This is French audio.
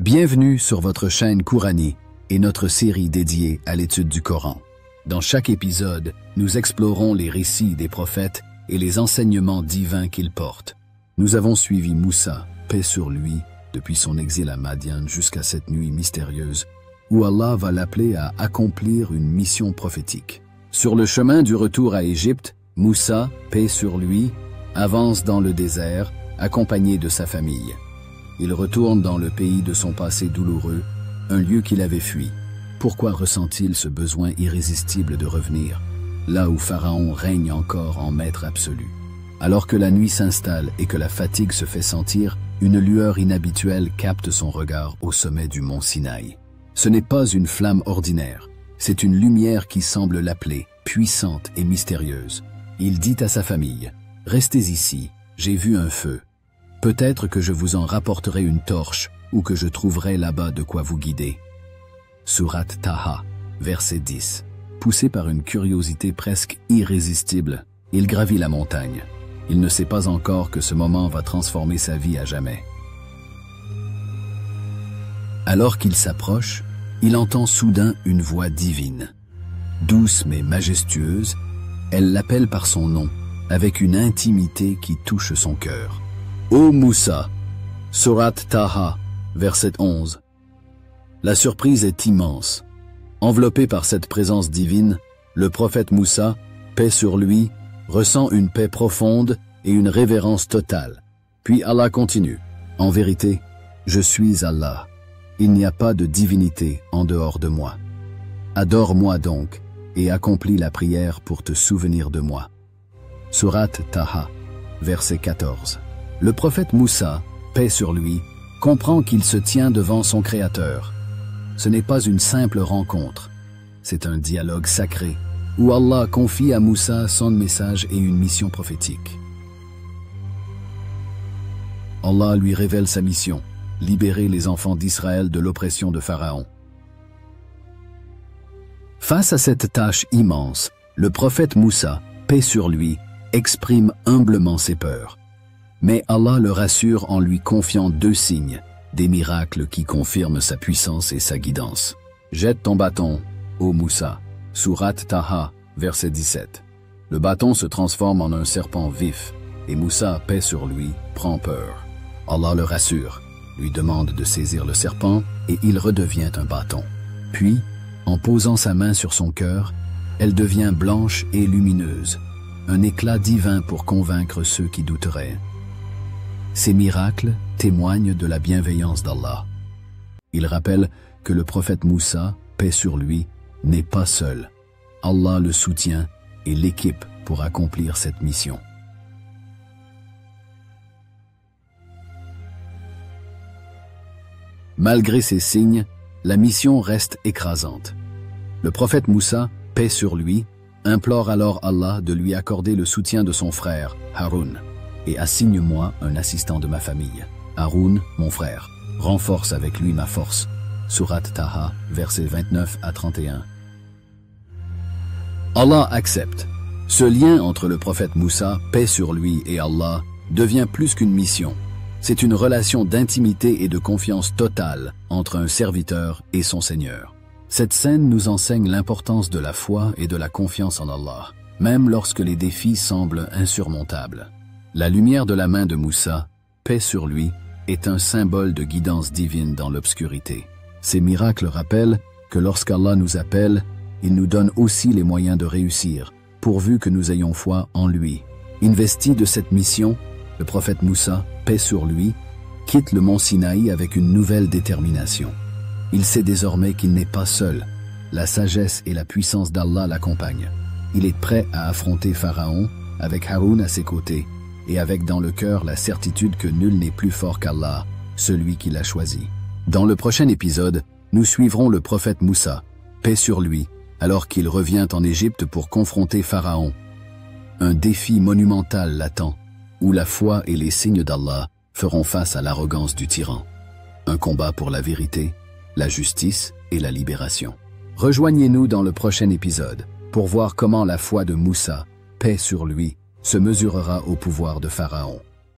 Bienvenue sur votre chaîne Couranie et notre série dédiée à l'étude du Coran. Dans chaque épisode, nous explorons les récits des prophètes et les enseignements divins qu'ils portent. Nous avons suivi Moussa, paix sur lui, depuis son exil à Madian jusqu'à cette nuit mystérieuse, où Allah va l'appeler à accomplir une mission prophétique. Sur le chemin du retour à Égypte, Moussa, paix sur lui, avance dans le désert, accompagné de sa famille. Il retourne dans le pays de son passé douloureux, un lieu qu'il avait fui. Pourquoi ressent-il ce besoin irrésistible de revenir, là où Pharaon règne encore en maître absolu? Alors que la nuit s'installe et que la fatigue se fait sentir, une lueur inhabituelle capte son regard au sommet du mont Sinaï. Ce n'est pas une flamme ordinaire, c'est une lumière qui semble l'appeler, puissante et mystérieuse. Il dit à sa famille, « Restez ici, j'ai vu un feu. Peut-être que je vous en rapporterai une torche ou que je trouverai là-bas de quoi vous guider. » Sourate Taha, verset 10. Poussé par une curiosité presque irrésistible, il gravit la montagne. Il ne sait pas encore que ce moment va transformer sa vie à jamais. Alors qu'il s'approche, il entend soudain une voix divine. Douce mais majestueuse, elle l'appelle par son nom, avec une intimité qui touche son cœur. Ô Moussa, Sourate Taha, verset 11. La surprise est immense. Enveloppé par cette présence divine, le prophète Moussa, paix sur lui, ressent une paix profonde et une révérence totale. Puis Allah continue. En vérité, je suis Allah. Il n'y a pas de divinité en dehors de moi. Adore-moi donc et accomplis la prière pour te souvenir de moi. Sourate Taha, verset 14. Le prophète Moussa, paix sur lui, comprend qu'il se tient devant son Créateur. Ce n'est pas une simple rencontre, c'est un dialogue sacré où Allah confie à Moussa son message et une mission prophétique. Allah lui révèle sa mission, libérer les enfants d'Israël de l'oppression de Pharaon. Face à cette tâche immense, le prophète Moussa, paix sur lui, exprime humblement ses peurs. Mais Allah le rassure en lui confiant deux signes, des miracles qui confirment sa puissance et sa guidance. Jette ton bâton, ô Moussa. Sourate Taha, verset 17. Le bâton se transforme en un serpent vif, et Moussa, paix sur lui, prend peur. Allah le rassure, lui demande de saisir le serpent, et il redevient un bâton. Puis, en posant sa main sur son cœur, elle devient blanche et lumineuse, un éclat divin pour convaincre ceux qui douteraient. Ces miracles témoignent de la bienveillance d'Allah. Il rappelle que le prophète Moussa, paix sur lui, n'est pas seul. Allah le soutient et l'équipe pour accomplir cette mission. Malgré ces signes, la mission reste écrasante. Le prophète Moussa, paix sur lui, implore alors Allah de lui accorder le soutien de son frère, Haroun. Et assigne-moi un assistant de ma famille. Haroun, mon frère, renforce avec lui ma force. Sourate Taha, versets 29 à 31. Allah accepte. Ce lien entre le prophète Moussa, paix sur lui, et Allah devient plus qu'une mission. C'est une relation d'intimité et de confiance totale entre un serviteur et son Seigneur. Cette scène nous enseigne l'importance de la foi et de la confiance en Allah, même lorsque les défis semblent insurmontables. La lumière de la main de Moussa, paix sur lui, est un symbole de guidance divine dans l'obscurité. Ces miracles rappellent que lorsqu'Allah nous appelle, il nous donne aussi les moyens de réussir, pourvu que nous ayons foi en lui. Investi de cette mission, le prophète Moussa, paix sur lui, quitte le mont Sinaï avec une nouvelle détermination. Il sait désormais qu'il n'est pas seul. La sagesse et la puissance d'Allah l'accompagnent. Il est prêt à affronter Pharaon, avec Haroun à ses côtés, et avec dans le cœur la certitude que nul n'est plus fort qu'Allah, celui qui l'a choisi. Dans le prochain épisode, nous suivrons le prophète Moussa, paix sur lui, alors qu'il revient en Égypte pour confronter Pharaon. Un défi monumental l'attend, où la foi et les signes d'Allah feront face à l'arrogance du tyran. Un combat pour la vérité, la justice et la libération. Rejoignez-nous dans le prochain épisode pour voir comment la foi de Moussa, paix sur lui, se mesurera au pouvoir de Pharaon.